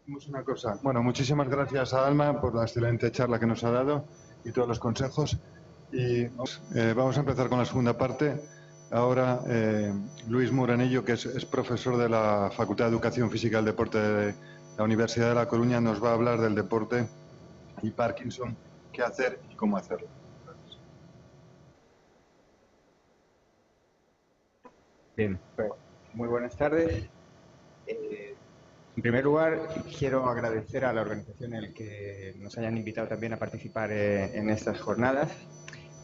Hacemos una cosa. Bueno, muchísimas gracias a Alma por la excelente charla que nos ha dado y todos los consejos. Y vamos a empezar con la segunda parte. Ahora, Luis Muranillo, que es profesor de la Facultad de Educación Física y el Deporte de la Universidad de La Coruña, nos va a hablar del deporte y Parkinson, qué hacer y cómo hacerlo. Bien, pues, muy buenas tardes. En primer lugar, quiero agradecer a la organización el que nos hayan invitado también a participar en estas jornadas.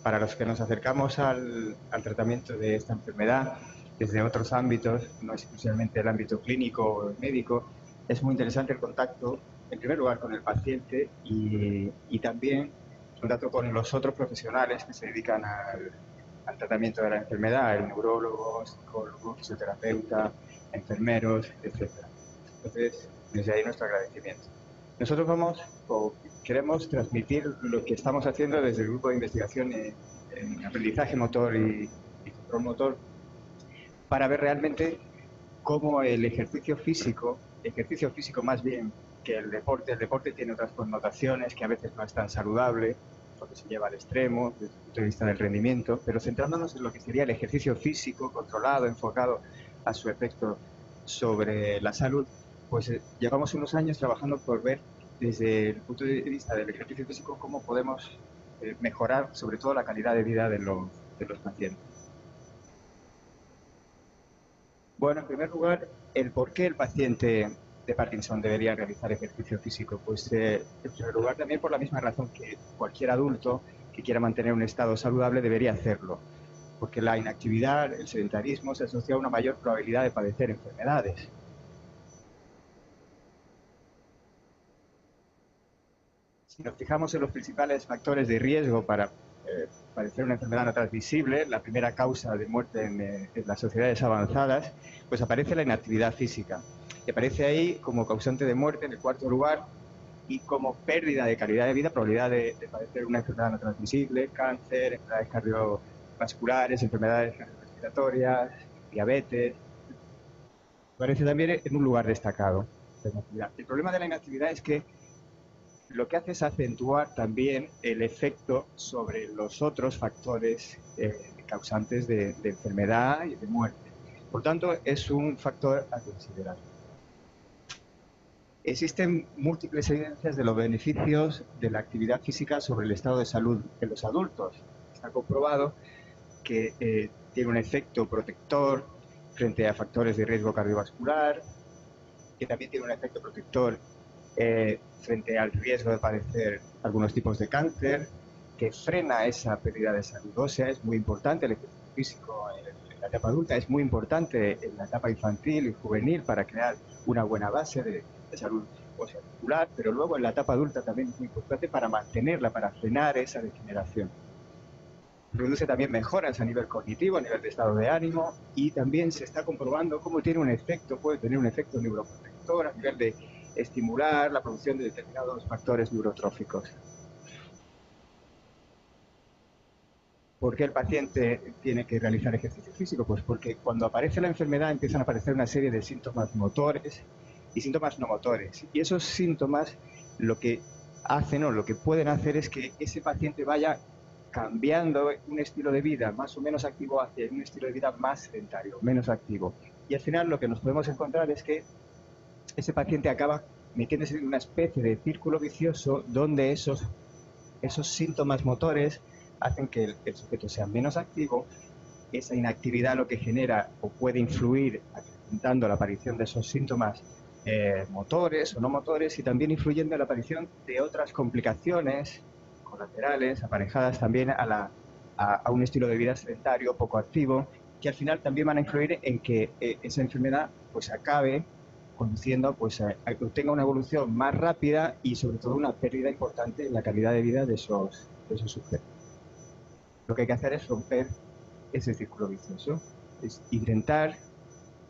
Para los que nos acercamos al tratamiento de esta enfermedad desde otros ámbitos, no exclusivamente el ámbito clínico o médico, es muy interesante el contacto, en primer lugar, con el paciente y también el contacto con los otros profesionales que se dedican al tratamiento de la enfermedad, el neurólogo, psicólogo, fisioterapeuta, enfermeros, etc. Entonces, desde ahí nuestro agradecimiento. Nosotros queremos transmitir lo que estamos haciendo desde el grupo de investigación en aprendizaje motor y control motor para ver realmente cómo el ejercicio físico más bien que el deporte tiene otras connotaciones que a veces no es tan saludable, porque se lleva al extremo desde el punto de vista del rendimiento, pero centrándonos en lo que sería el ejercicio físico controlado, enfocado a su efecto sobre la salud, pues llevamos unos años trabajando por ver desde el punto de vista del ejercicio físico cómo podemos mejorar sobre todo la calidad de vida de los pacientes. Bueno, en primer lugar, el por qué el paciente de Parkinson debería realizar ejercicio físico. Pues en primer lugar también por la misma razón que cualquier adulto que quiera mantener un estado saludable debería hacerlo, porque la inactividad, el sedentarismo se asocia a una mayor probabilidad de padecer enfermedades. Si nos fijamos en los principales factores de riesgo para padecer una enfermedad no transmisible, la primera causa de muerte en las sociedades avanzadas, pues aparece la inactividad física. Y aparece ahí como causante de muerte en el cuarto lugar y como pérdida de calidad de vida, probabilidad de padecer una enfermedad no transmisible, cáncer, enfermedades cardiovasculares, enfermedades respiratorias, diabetes. Aparece también en un lugar destacado. El problema de la inactividad es que lo que hace es acentuar también el efecto sobre los otros factores causantes de enfermedad y de muerte. Por tanto, es un factor a considerar. Existen múltiples evidencias de los beneficios de la actividad física sobre el estado de salud en los adultos. Está comprobado que tiene un efecto protector frente a factores de riesgo cardiovascular, que también tiene un efecto protector frente al riesgo de padecer algunos tipos de cáncer, que frena esa pérdida de salud ósea. Es muy importante el ejercicio físico en la etapa adulta, es muy importante en la etapa infantil y juvenil para crear una buena base de salud ósea articular, pero luego en la etapa adulta también es muy importante para mantenerla, para frenar esa degeneración. Produce también mejoras a nivel cognitivo, a nivel de estado de ánimo, y también se está comprobando cómo tiene un efecto, puede tener un efecto neuroprotector a nivel de estimular la producción de determinados factores neurotróficos. ¿Por qué el paciente tiene que realizar ejercicio físico? Pues porque cuando aparece la enfermedad empiezan a aparecer una serie de síntomas motores y síntomas no motores. Y esos síntomas lo que hacen o lo que pueden hacer es que ese paciente vaya cambiando un estilo de vida más o menos activo hacia un estilo de vida más sedentario, menos activo. Y al final lo que nos podemos encontrar es que ese paciente acaba metiéndose en una especie de círculo vicioso donde esos síntomas motores hacen que el sujeto sea menos activo. Esa inactividad lo que genera o puede influir acrecentando la aparición de esos síntomas motores o no motores, y también influyendo en la aparición de otras complicaciones colaterales aparejadas también a un estilo de vida sedentario, poco activo, que al final también van a influir en que esa enfermedad pues acabe conduciendo pues, a que tenga una evolución más rápida y sobre todo una pérdida importante en la calidad de vida de esos sujetos. Lo que hay que hacer es romper ese círculo vicioso, es intentar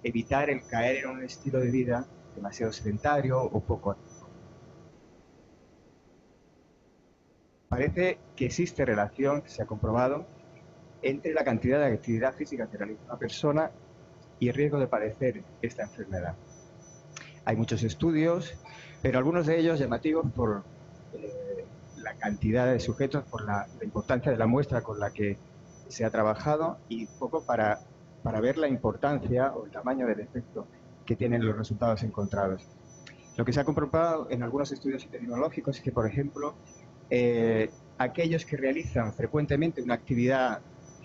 evitar el caer en un estilo de vida demasiado sedentario o poco activo. Parece que existe relación, se ha comprobado, entre la cantidad de actividad física que realiza una persona y el riesgo de padecer esta enfermedad. Hay muchos estudios, pero algunos de ellos llamativos por la cantidad de sujetos, por la importancia de la muestra con la que se ha trabajado y poco para ver la importancia o el tamaño del efecto que tienen los resultados encontrados. Lo que se ha comprobado en algunos estudios epidemiológicos es que, por ejemplo, aquellos que realizan frecuentemente una actividad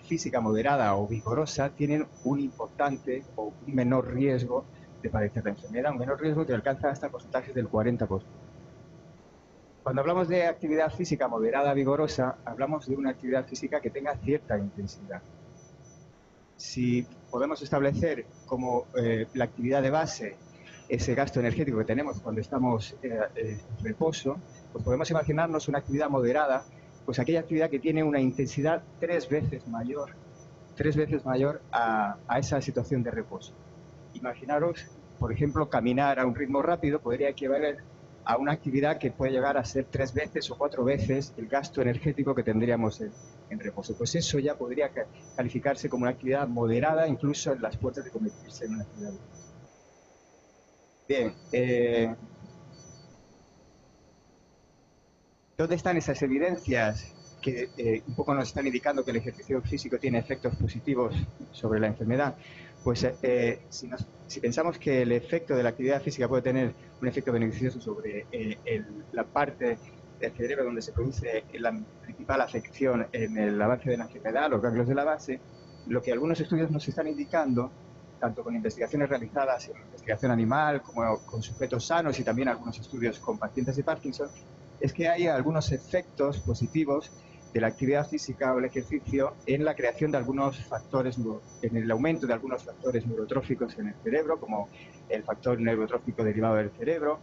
física moderada o vigorosa tienen un importante o un menor riesgo de padecer la enfermedad, un menor riesgo que alcanza hasta porcentajes del 40%. Cuando hablamos de actividad física moderada vigorosa, hablamos de una actividad física que tenga cierta intensidad. Si podemos establecer como la actividad de base ese gasto energético que tenemos cuando estamos en reposo, pues podemos imaginarnos una actividad moderada, pues aquella actividad que tiene una intensidad 3 veces mayor a esa situación de reposo. Imaginaros, por ejemplo, caminar a un ritmo rápido podría equivaler a una actividad que puede llegar a ser 3 veces o 4 veces el gasto energético que tendríamos en reposo. Pues eso ya podría calificarse como una actividad moderada, incluso en las puertas de convertirse en una actividad. Bien, ¿dónde están esas evidencias que un poco nos están indicando que el ejercicio físico tiene efectos positivos sobre la enfermedad? Pues si pensamos que el efecto de la actividad física puede tener un efecto beneficioso sobre la parte del cerebro donde se produce la principal afección en el avance de la enfermedad, los ganglios de la base, lo que algunos estudios nos están indicando, tanto con investigaciones realizadas en investigación animal como con sujetos sanos y también algunos estudios con pacientes de Parkinson, es que hay algunos efectos positivos de la actividad física o el ejercicio en la creación de algunos factores, en el aumento de algunos factores neurotróficos en el cerebro, como el factor neurotrófico derivado del cerebro,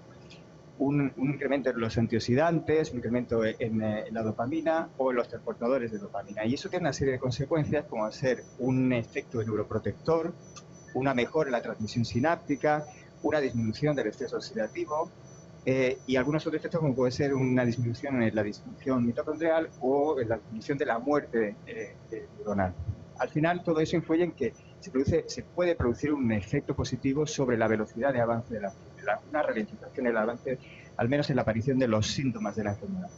un incremento en los antioxidantes, un incremento en la dopamina o en los transportadores de dopamina. Y eso tiene una serie de consecuencias, como ser un efecto neuroprotector, una mejora en la transmisión sináptica, una disminución del estrés oxidativo, y algunos otros efectos como puede ser una disminución en la disfunción mitocondrial o en la disminución de la muerte neuronal. Al final todo eso influye en que se puede producir un efecto positivo sobre la velocidad de avance de la enfermedad, una ralentización en el avance, al menos en la aparición de los síntomas de la enfermedad.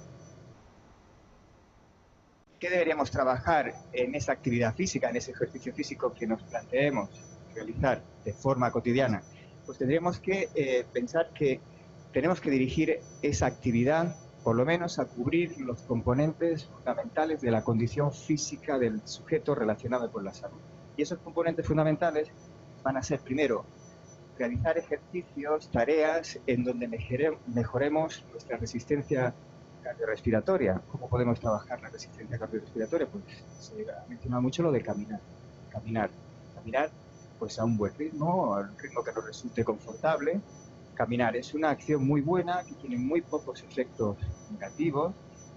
¿Qué deberíamos trabajar en esa actividad física, en ese ejercicio físico que nos planteemos realizar de forma cotidiana? Pues tendríamos que pensar que tenemos que dirigir esa actividad, por lo menos, a cubrir los componentes fundamentales de la condición física del sujeto relacionado con la salud. Y esos componentes fundamentales van a ser, primero, realizar ejercicios, tareas en donde mejoremos nuestra resistencia cardiorrespiratoria. ¿Cómo podemos trabajar la resistencia cardiorrespiratoria? Pues se ha mencionado mucho lo de caminar. Caminar pues a un buen ritmo, a un ritmo que nos resulte confortable. Caminar es una acción muy buena, que tiene muy pocos efectos negativos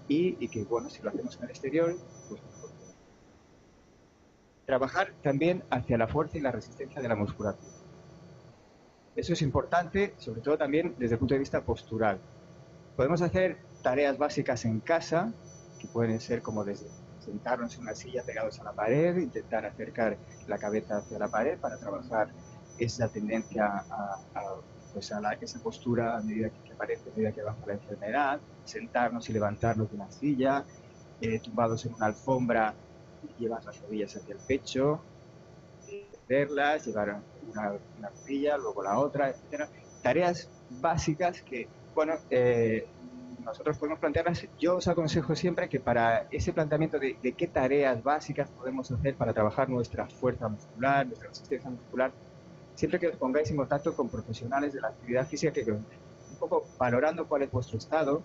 y que, bueno, si lo hacemos en el exterior, pues mejor. Trabajar también hacia la fuerza y la resistencia de la musculatura. Eso es importante, sobre todo también desde el punto de vista postural. Podemos hacer tareas básicas en casa, que pueden ser como desde sentarnos en una silla pegados a la pared, intentar acercar la cabeza hacia la pared para trabajar esa tendencia esa postura a medida que aparece, a medida que avanza la enfermedad, sentarnos y levantarnos de una silla, tumbados en una alfombra, llevar las rodillas hacia el pecho, verlas, llevar una rodilla, luego la otra, etcétera. Tareas básicas que, bueno, nosotros podemos plantearlas. Yo os aconsejo siempre que para ese planteamiento de qué tareas básicas podemos hacer para trabajar nuestra fuerza muscular, nuestra resistencia muscular, siempre que os pongáis en contacto con profesionales de la actividad física que un poco valorando cuál es vuestro estado,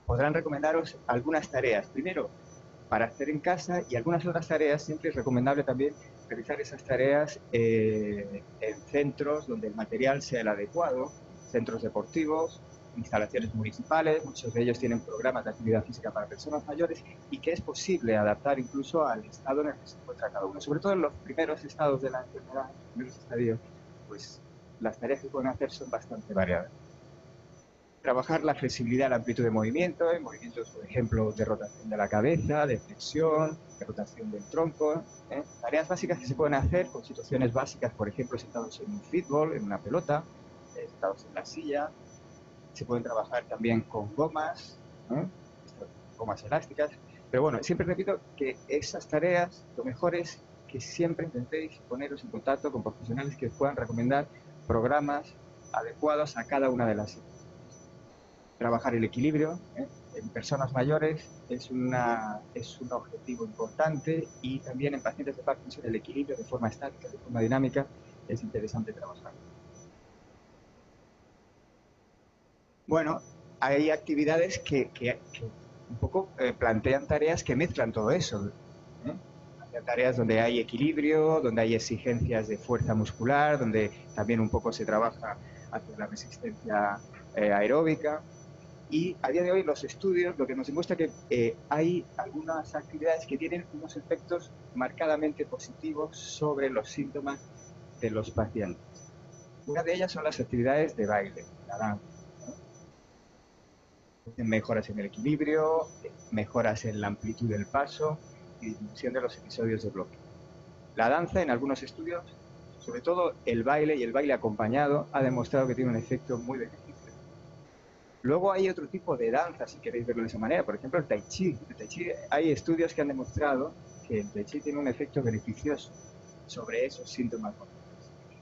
podrán recomendaros algunas tareas. Primero, para hacer en casa, y algunas otras tareas, siempre es recomendable también realizar esas tareas en centros donde el material sea el adecuado, centros deportivos, instalaciones municipales, muchos de ellos tienen programas de actividad física para personas mayores y que es posible adaptar incluso al estado en el que se encuentra cada uno. Sobre todo en los primeros estados de la enfermedad, en los primeros estadios, pues las tareas que pueden hacer son bastante variadas. Trabajar la flexibilidad, la amplitud de movimiento, en movimientos, por ejemplo, de rotación de la cabeza, de flexión, de rotación del tronco. Tareas básicas que se pueden hacer con situaciones básicas, por ejemplo, sentados en un fútbol, en una pelota, sentados en la silla. Se pueden trabajar también con gomas, ¿no? Gomas elásticas. Pero bueno, siempre repito que esas tareas, lo mejor es que siempre intentéis poneros en contacto con profesionales que os puedan recomendar programas adecuados a cada una de las situaciones. Trabajar el equilibrio en personas mayores es un objetivo importante, y también en pacientes de Parkinson el equilibrio de forma estática, de forma dinámica, es interesante trabajar. Bueno, hay actividades que un poco plantean tareas que mezclan todo eso. Hay tareas donde hay equilibrio, donde hay exigencias de fuerza muscular, donde también un poco se trabaja hacia la resistencia aeróbica. Y a día de hoy los estudios lo que nos demuestra que hay algunas actividades que tienen unos efectos marcadamente positivos sobre los síntomas de los pacientes. Una de ellas son las actividades de baile, la danza. Mejoras en el equilibrio, mejoras en la amplitud del paso y disminución de los episodios de bloque. La danza, en algunos estudios, sobre todo el baile y el baile acompañado, ha demostrado que tiene un efecto muy beneficioso. Luego hay otro tipo de danza, si queréis verlo de esa manera, por ejemplo el Tai Chi. El Tai Chi, hay estudios que han demostrado que el Tai Chi tiene un efecto beneficioso sobre esos síntomas.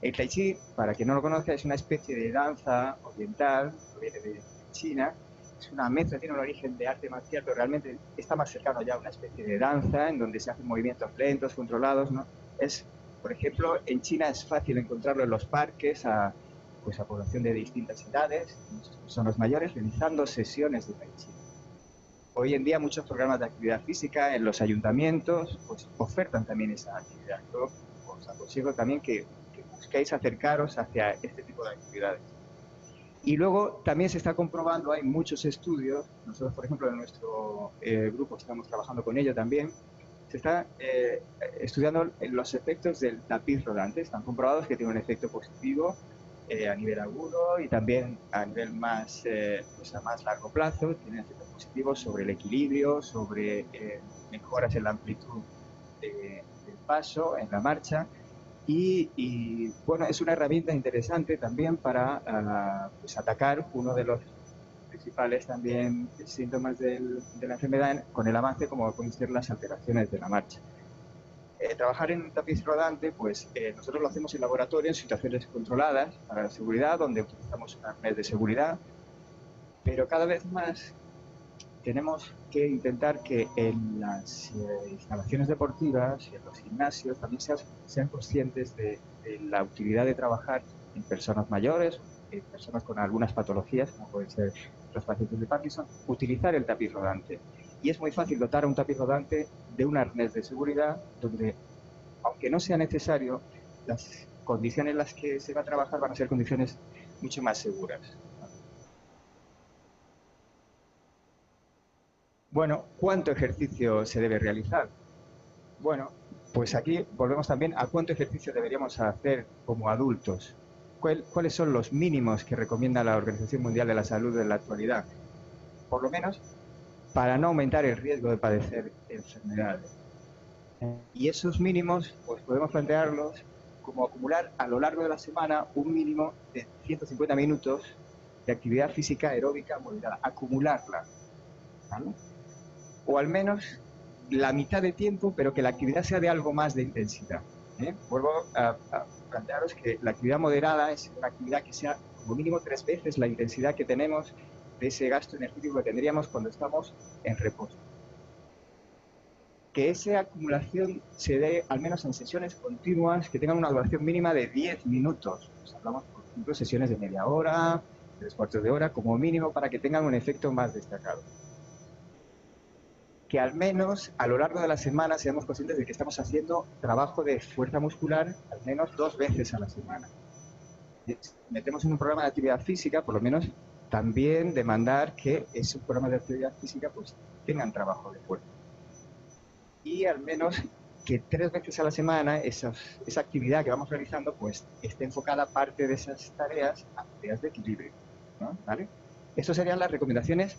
El Tai Chi, para quien no lo conozca, es una especie de danza oriental, viene de China. Es una mezcla, tiene un origen de arte marcial, pero realmente está más cercano ya a una especie de danza en donde se hacen movimientos lentos, controlados, ¿no? Por ejemplo, en China es fácil encontrarlo en los parques a población de distintas edades, muchas personas mayores, realizando sesiones de Tai Chi. Hoy en día muchos programas de actividad física en los ayuntamientos pues ofertan también esa actividad. Yo os aconsejo también que busquéis acercaros hacia este tipo de actividades. Y luego también se está comprobando, hay muchos estudios, nosotros por ejemplo en nuestro grupo estamos trabajando con ello también, se está estudiando los efectos del tapiz rodante. Están comprobados que tiene un efecto positivo a nivel agudo y también a nivel más, a más largo plazo. Tiene efectos positivos sobre el equilibrio, sobre mejoras en la amplitud del paso, en la marcha. Y bueno, es una herramienta interesante también para atacar uno de los principales también síntomas de la enfermedad con el avance, como pueden ser las alteraciones de la marcha. Trabajar en un tapiz rodante, pues nosotros lo hacemos en laboratorio en situaciones controladas para la seguridad, donde utilizamos un arnés de seguridad, pero cada vez más tenemos que intentar que en las instalaciones deportivas y en los gimnasios también sean conscientes de la utilidad de trabajar en personas mayores, en personas con algunas patologías, como pueden ser los pacientes de Parkinson, utilizar el tapiz rodante. Y es muy fácil dotar a un tapiz rodante de un arnés de seguridad donde, aunque no sea necesario, las condiciones en las que se va a trabajar van a ser condiciones mucho más seguras. Bueno, ¿cuánto ejercicio se debe realizar? Bueno, pues aquí volvemos también a cuánto ejercicio deberíamos hacer como adultos. ¿Cuáles son los mínimos que recomienda la Organización Mundial de la Salud en la actualidad? Por lo menos para no aumentar el riesgo de padecer enfermedades. Y esos mínimos, pues podemos plantearlos como acumular a lo largo de la semana un mínimo de 150 minutos de actividad física aeróbica moderada, acumularla, ¿vale? O al menos la mitad de tiempo, pero que la actividad sea de algo más de intensidad. Vuelvo a plantearos que la actividad moderada es una actividad que sea como mínimo 3 veces la intensidad que tenemos de ese gasto energético que tendríamos cuando estamos en reposo. Que esa acumulación se dé al menos en sesiones continuas que tengan una duración mínima de 10 minutos. Pues hablamos, por ejemplo, sesiones de media hora, 3/4 de hora, como mínimo, para que tengan un efecto más destacado. Que al menos a lo largo de la semana seamos conscientes de que estamos haciendo trabajo de fuerza muscular al menos 2 veces a la semana. Metemos en un programa de actividad física, por lo menos también demandar que esos programas de actividad física pues tengan trabajo de fuerza. Y al menos que 3 veces a la semana esa actividad que vamos realizando pues esté enfocada parte de esas tareas a tareas de equilibrio, ¿no? ¿Vale? Estas serían las recomendaciones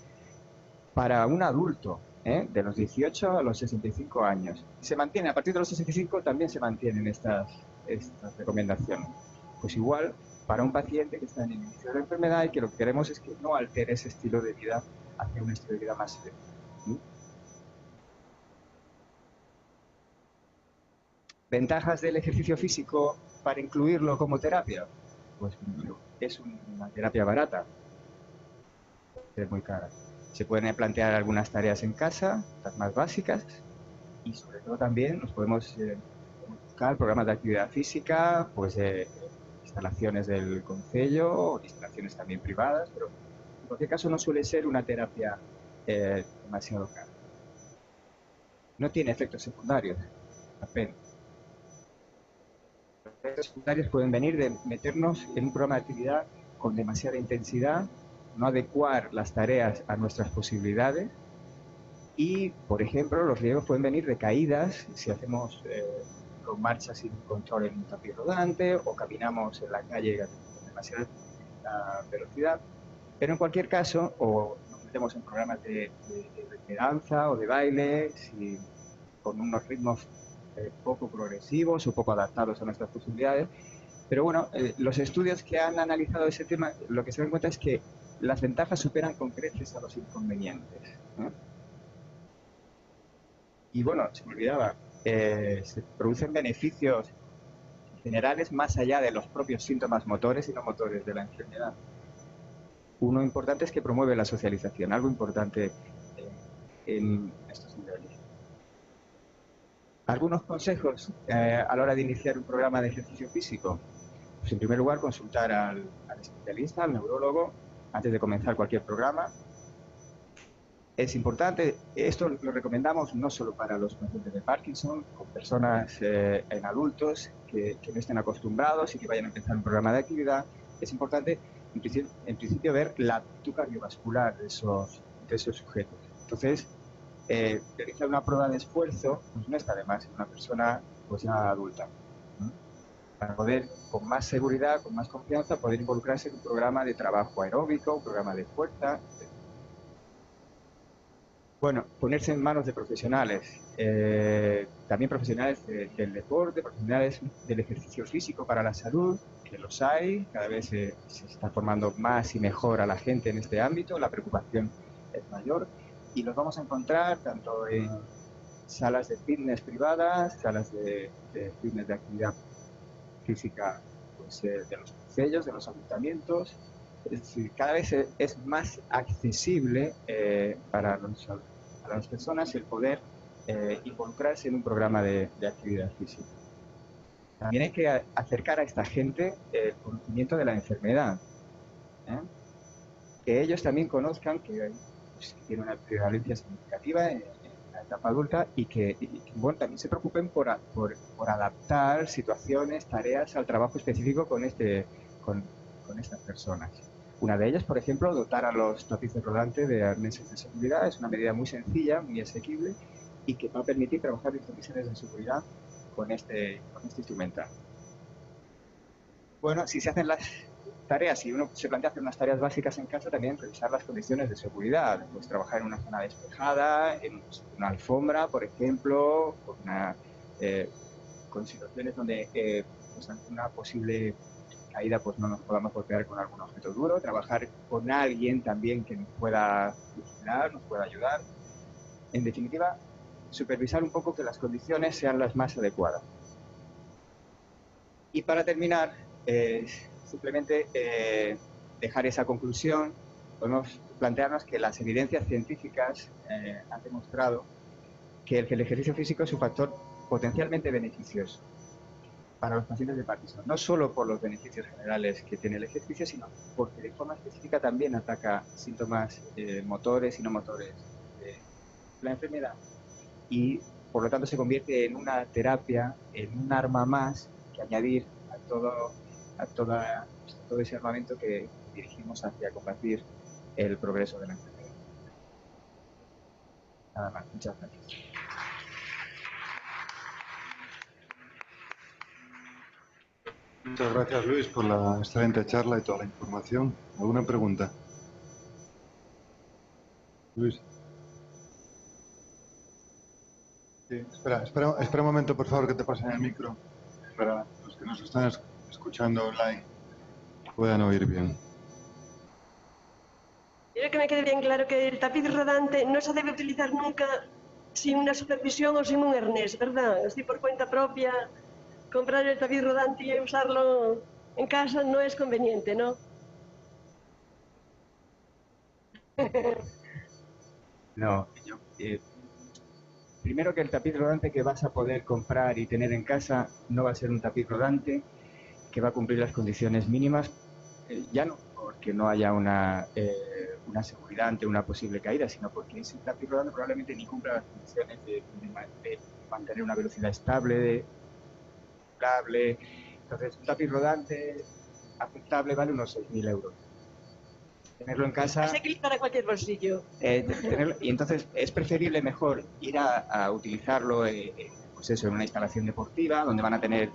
para un adulto, de los 18 a los 65 años. Se mantiene, a partir de los 65 también se mantienen estas recomendaciones. Pues igual, para un paciente que está en el inicio de la enfermedad y que lo que queremos es que no altere ese estilo de vida hacia un estilo de vida más sereno. ¿Ventajas del ejercicio físico para incluirlo como terapia? Pues es una terapia barata, es muy cara. Se pueden plantear algunas tareas en casa, las más básicas, y sobre todo también nos podemos buscar programas de actividad física, pues instalaciones del concello, instalaciones también privadas, pero en cualquier caso no suele ser una terapia demasiado cara. No tiene efectos secundarios, apenas. Los efectos secundarios pueden venir de meternos en un programa de actividad con demasiada intensidad, no adecuar las tareas a nuestras posibilidades y, por ejemplo, los riesgos pueden venir de caídas si hacemos con marchas sin control en un tapiz rodante o caminamos en la calle con demasiada velocidad. Pero en cualquier caso, o nos metemos en programas de danza o de baile, con unos ritmos poco progresivos o poco adaptados a nuestras posibilidades. Pero bueno, los estudios que han analizado ese tema, lo que se dan cuenta es que las ventajas superan con creces a los inconvenientes, ¿no? Y bueno, se me olvidaba, se producen beneficios generales más allá de los propios síntomas motores y no motores de la enfermedad. Uno importante es que promueve la socialización, algo importante en estos niveles. Algunos consejos a la hora de iniciar un programa de ejercicio físico. Pues en primer lugar, consultar al especialista, al neurólogo, antes de comenzar cualquier programa. Es importante, esto lo recomendamos no solo para los pacientes de Parkinson, con personas en adultos que no estén acostumbrados y que vayan a empezar un programa de actividad. Es importante, en principio, ver la actitud cardiovascular de esos sujetos. Entonces, realizar una prueba de esfuerzo pues no está de más en una persona pues ya adulta, ¿no? Para poder, con más seguridad, con más confianza, poder involucrarse en un programa de trabajo aeróbico, un programa de fuerza. Bueno, ponerse en manos de profesionales, también profesionales del deporte, profesionales del ejercicio físico para la salud, que los hay, cada vez se está formando más y mejor a la gente en este ámbito, la preocupación es mayor y los vamos a encontrar tanto en salas de fitness privadas, salas de fitness de actividad física pues, de los concellos, de los ayuntamientos. Es decir, cada vez es más accesible para las personas el poder involucrarse en un programa de actividad física. También hay que acercar a esta gente el conocimiento de la enfermedad, que ellos también conozcan que pues, tiene una prevalencia significativa en la etapa adulta y que bueno, también se preocupen por adaptar situaciones, tareas al trabajo específico con estas personas. Una de ellas, por ejemplo, dotar a los tapices rodantes de arneses de seguridad. Es una medida muy sencilla, muy asequible y que va a permitir trabajar en condiciones de seguridad con este instrumental. Bueno, si se hacen las tareas, si uno se plantea hacer unas tareas básicas en casa, también revisar las condiciones de seguridad, pues trabajar en una zona despejada, en una alfombra, por ejemplo, con situaciones donde pues ante una posible caída pues no nos podamos golpear con algún objeto duro, trabajar con alguien también que nos pueda vigilar, nos pueda ayudar. En definitiva, supervisar un poco que las condiciones sean las más adecuadas. Y para terminar, simplemente dejar esa conclusión, podemos plantearnos que las evidencias científicas han demostrado que el ejercicio físico es un factor potencialmente beneficioso para los pacientes de Parkinson, no solo por los beneficios generales que tiene el ejercicio, sino porque de forma específica también ataca síntomas motores y no motores de la enfermedad y por lo tanto se convierte en una terapia, en un arma más que añadir a todo ese armamento que dirigimos hacia combatir el progreso de la enfermedad. Nada más, muchas gracias. Muchas gracias, Luis, por la excelente charla y toda la información. ¿Alguna pregunta? Luis. Sí, espera un momento, por favor, que te pasen el micro para los que nos están escuchando online. puedan oír bien. Quiero que me quede bien claro que el tapiz rodante no se debe utilizar nunca sin una supervisión o sin un arnés, ¿verdad? Así por cuenta propia, comprar el tapiz rodante y usarlo en casa no es conveniente, ¿no? No, primero que el tapiz rodante que vas a poder comprar y tener en casa no va a ser un tapiz rodante que va a cumplir las condiciones mínimas, ya no porque no haya una seguridad ante una posible caída, sino porque ese tapiz rodante probablemente ni cumpla las condiciones de mantener una velocidad estable, Entonces, un tapiz rodante aceptable vale unos 6.000 euros. Tenerlo en casa... Asequible para cualquier bolsillo. Y entonces es preferible mejor ir a utilizarlo pues eso, en una instalación deportiva donde van a tener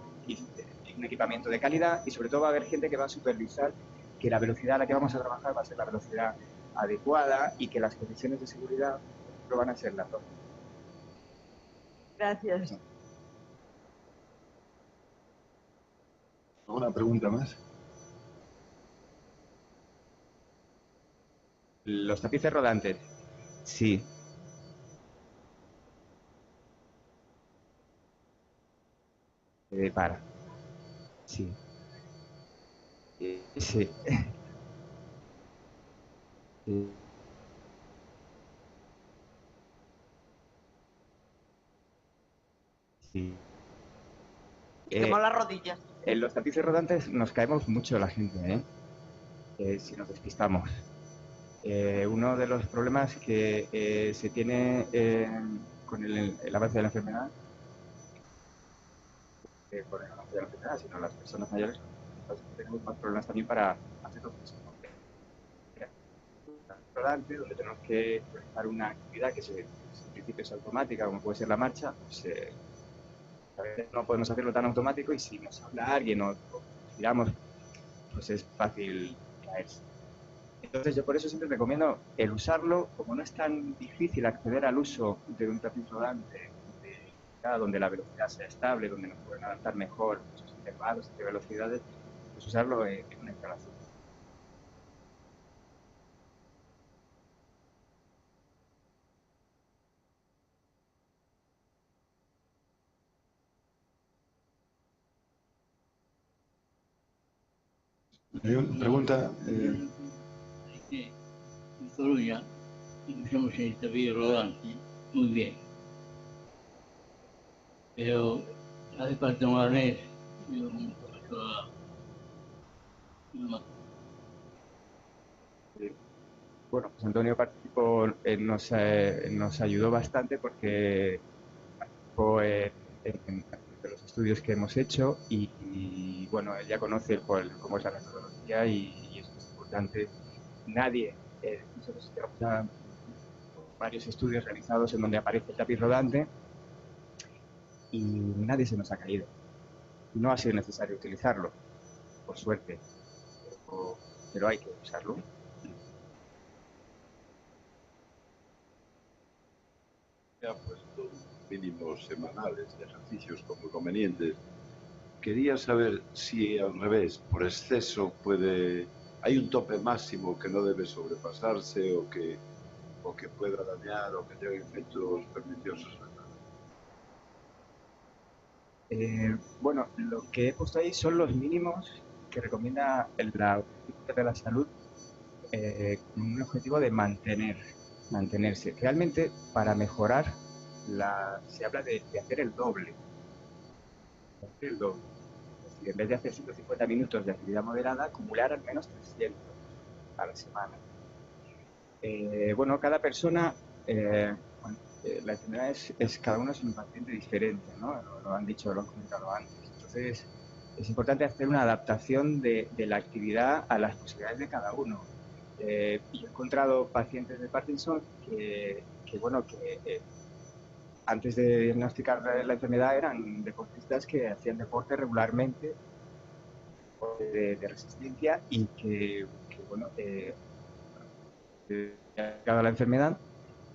un equipamiento de calidad y sobre todo va a haber gente que va a supervisar que la velocidad a la que vamos a trabajar va a ser la velocidad adecuada y que las condiciones de seguridad no van a ser las dos. Gracias. ¿Alguna pregunta más? Los tapices rodantes, sí. Para. Sí. Sí. Sí. Quemó las rodillas. En los tapices rodantes nos caemos mucho la gente, si nos despistamos. Uno de los problemas que se tiene con el avance de la enfermedad, por el avance de la enfermedad, sino las personas mayores, tenemos más problemas también para hacer los rodante, donde tenemos que realizar una actividad que en principio es automática, como puede ser la marcha, pues a veces no podemos hacerlo tan automático y si nos habla alguien o giramos, pues es fácil caerse. Entonces yo por eso siempre recomiendo el usarlo, como no es tan difícil acceder al uso de un tapiz rodante, donde la velocidad sea estable, donde nos pueden adaptar mejor esos intervalos entre velocidades, pues usarlo en una instalación. Hay una pregunta. En Coruña usamos el tapiz rodante muy bien, pero hace falta un arnés. Bueno, pues Antonio participó, nos ayudó bastante porque participó en los estudios que hemos hecho y bueno, él ya conoce cómo es la metodología y eso es importante. Nadie, nosotros tenemos varios estudios realizados en donde aparece el tapiz rodante y nadie se nos ha caído. No ha sido necesario utilizarlo, por suerte, pero hay que usarlo. Se ha puesto mínimos semanales de ejercicios como convenientes. Quería saber si al revés, por exceso hay un tope máximo que no debe sobrepasarse o que pueda dañar o que tenga efectos perniciosos. Bueno, lo que he puesto ahí son los mínimos que recomienda la Organización de la Salud con un objetivo de mantenerse. Realmente, para mejorar, se habla de hacer el doble. Es decir, en vez de hacer 150 minutos de actividad moderada, acumular al menos 300 a la semana. Bueno, cada persona, la enfermedad cada uno es un paciente diferente, ¿no? Lo han dicho, lo han comentado antes. Entonces, es importante hacer una adaptación de la actividad a las posibilidades de cada uno. Yo he encontrado pacientes de Parkinson que antes de diagnosticar la enfermedad eran deportistas que hacían deporte regularmente de resistencia y que llegado a la enfermedad,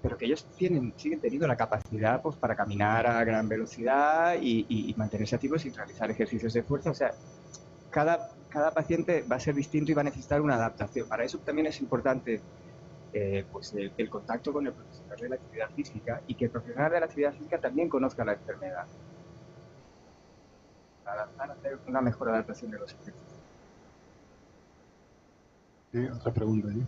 pero que ellos siguen teniendo la capacidad pues, para caminar a gran velocidad y mantenerse activos sin realizar ejercicios de fuerza. O sea, cada cada paciente va a ser distinto y va a necesitar una adaptación. Para eso también es importante pues el contacto con el profesional de la actividad física y que el profesional de la actividad física también conozca la enfermedad. Para hacer una mejor adaptación de los ejercicios. Sí, otra pregunta allí.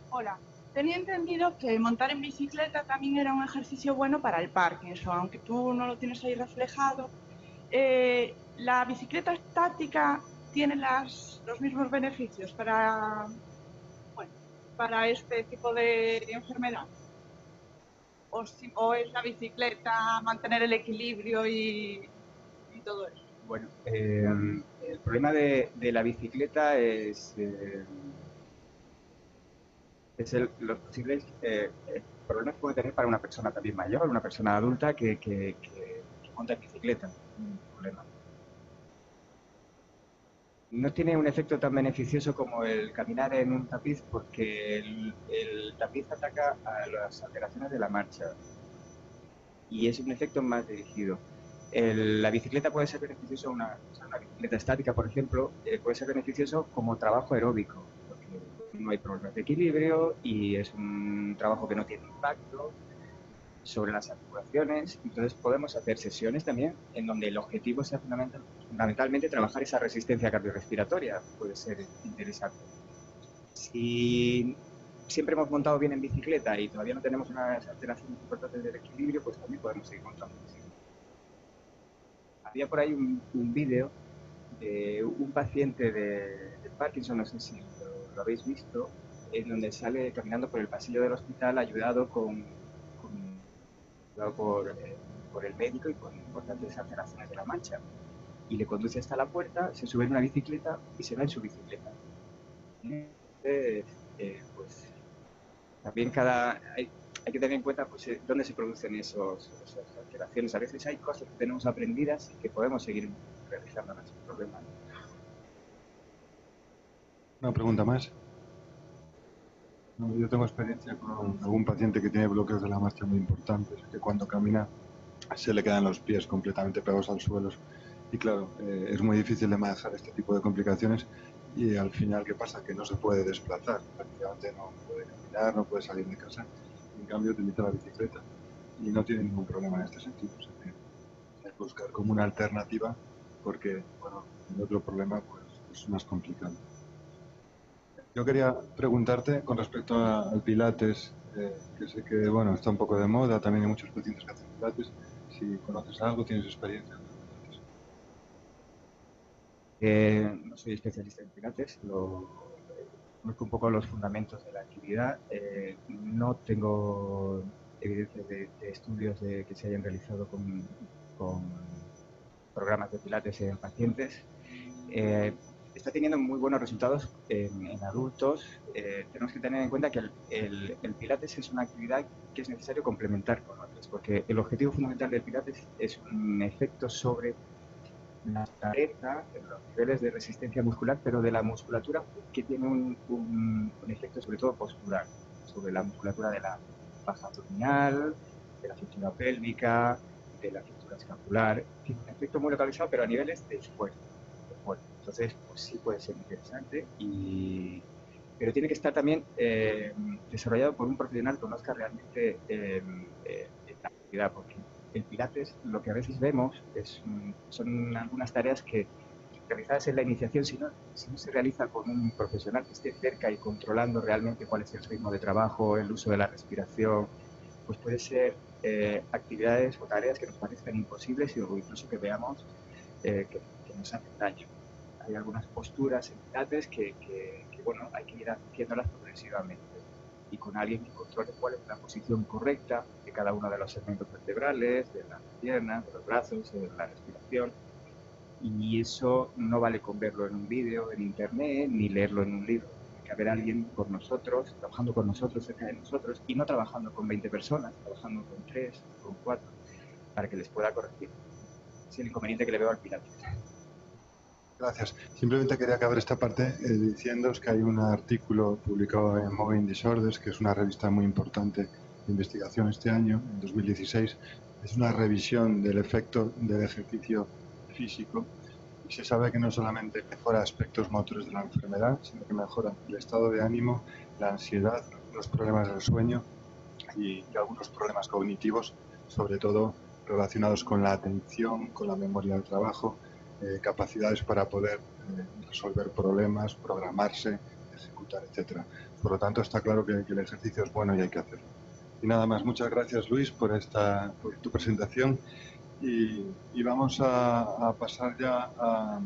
Hola, tenía entendido que montar en bicicleta también era un ejercicio bueno para el Parkinson, aunque tú no lo tienes ahí reflejado. ¿La bicicleta estática tiene los mismos beneficios para este tipo de enfermedad? ¿O es la bicicleta mantener el equilibrio y todo eso? Bueno, el problema de la bicicleta es los posibles problemas que puede tener para una persona también mayor, una persona adulta que monta en bicicleta. Problema. No tiene un efecto tan beneficioso como el caminar en un tapiz porque el tapiz ataca a las alteraciones de la marcha y es un efecto más dirigido. La bicicleta puede ser beneficioso, una bicicleta estática, por ejemplo, puede ser beneficioso como trabajo aeróbico, porque no hay problemas de equilibrio y es un trabajo que no tiene impacto sobre las articulaciones. Entonces podemos hacer sesiones también en donde el objetivo sea fundamentalmente trabajar esa resistencia cardiorrespiratoria. Puede ser interesante. Si siempre hemos montado bien en bicicleta y todavía no tenemos unas alteraciones importantes del equilibrio, pues también podemos seguir montando en bicicleta. Había por ahí un vídeo de un paciente de Parkinson, no sé si lo habéis visto, en donde sale caminando por el pasillo del hospital ayudado por el médico y con importantes alteraciones de la mancha. Y le conduce hasta la puerta, se sube en una bicicleta y se va en su bicicleta. Entonces, pues también hay que tener en cuenta pues, dónde se producen esas alteraciones. A veces hay cosas que tenemos aprendidas y que podemos seguir realizando sin problema. Una pregunta más. Yo tengo experiencia con algún paciente que tiene bloqueos de la marcha muy importantes, que cuando camina se le quedan los pies completamente pegados al suelo. Y claro, es muy difícil de manejar este tipo de complicaciones y al final, ¿qué pasa? Que no se puede desplazar, prácticamente no puede caminar, no puede salir de casa. En cambio, utiliza la bicicleta y no tiene ningún problema en este sentido. O sea, hay que buscar como una alternativa porque, bueno, el otro problema pues, es más complicado. Yo quería preguntarte con respecto al Pilates, que sé que bueno, está un poco de moda, también hay muchos pacientes que hacen Pilates. Si conoces algo, tienes experiencia en Pilates. No soy especialista en Pilates, conozco un poco los fundamentos de la actividad. No tengo evidencia de estudios que se hayan realizado con programas de Pilates en pacientes. Está teniendo muy buenos resultados en adultos. Tenemos que tener en cuenta que el Pilates es una actividad que es necesario complementar con otras, porque el objetivo fundamental del Pilates es un efecto sobre la fortaleza, los niveles de resistencia muscular, pero de la musculatura que tiene un efecto sobre todo postural, sobre la musculatura de la faja abdominal, de la cintura pélvica, de la cintura escapular. Tiene un efecto muy localizado, pero a niveles de esfuerzo. Entonces, pues sí puede ser interesante, pero tiene que estar también desarrollado por un profesional que conozca realmente la actividad, porque el Pilates, lo que a veces vemos son algunas tareas que realizadas en la iniciación, si no se realiza con un profesional que esté cerca y controlando realmente cuál es el ritmo de trabajo, el uso de la respiración, pues puede ser actividades o tareas que nos parezcan imposibles o incluso que veamos que nos hacen daño. Hay algunas posturas en Pilates que bueno, hay que ir haciéndolas progresivamente y con alguien que controle cuál es la posición correcta de cada uno de los segmentos vertebrales, de las piernas, de los brazos, de la respiración. Y eso no vale con verlo en un vídeo, en internet, ni leerlo en un libro. Tiene que haber alguien por nosotros, trabajando con nosotros, cerca de nosotros, y no trabajando con 20 personas, trabajando con 3, con 4, para que les pueda corregir. Es el inconveniente que le veo al Pilates. Gracias. Simplemente quería acabar esta parte diciéndoos que hay un artículo publicado en Moving Disorders, que es una revista muy importante de investigación este año, en 2016. Es una revisión del efecto del ejercicio físico y se sabe que no solamente mejora aspectos motores de la enfermedad, sino que mejora el estado de ánimo, la ansiedad, los problemas del sueño y algunos problemas cognitivos, sobre todo relacionados con la atención, con la memoria del trabajo, capacidades para poder resolver problemas, programarse, ejecutar, etc. Por lo tanto, está claro que el ejercicio es bueno y hay que hacerlo. Y nada más, muchas gracias Luis por tu presentación y vamos a pasar ya a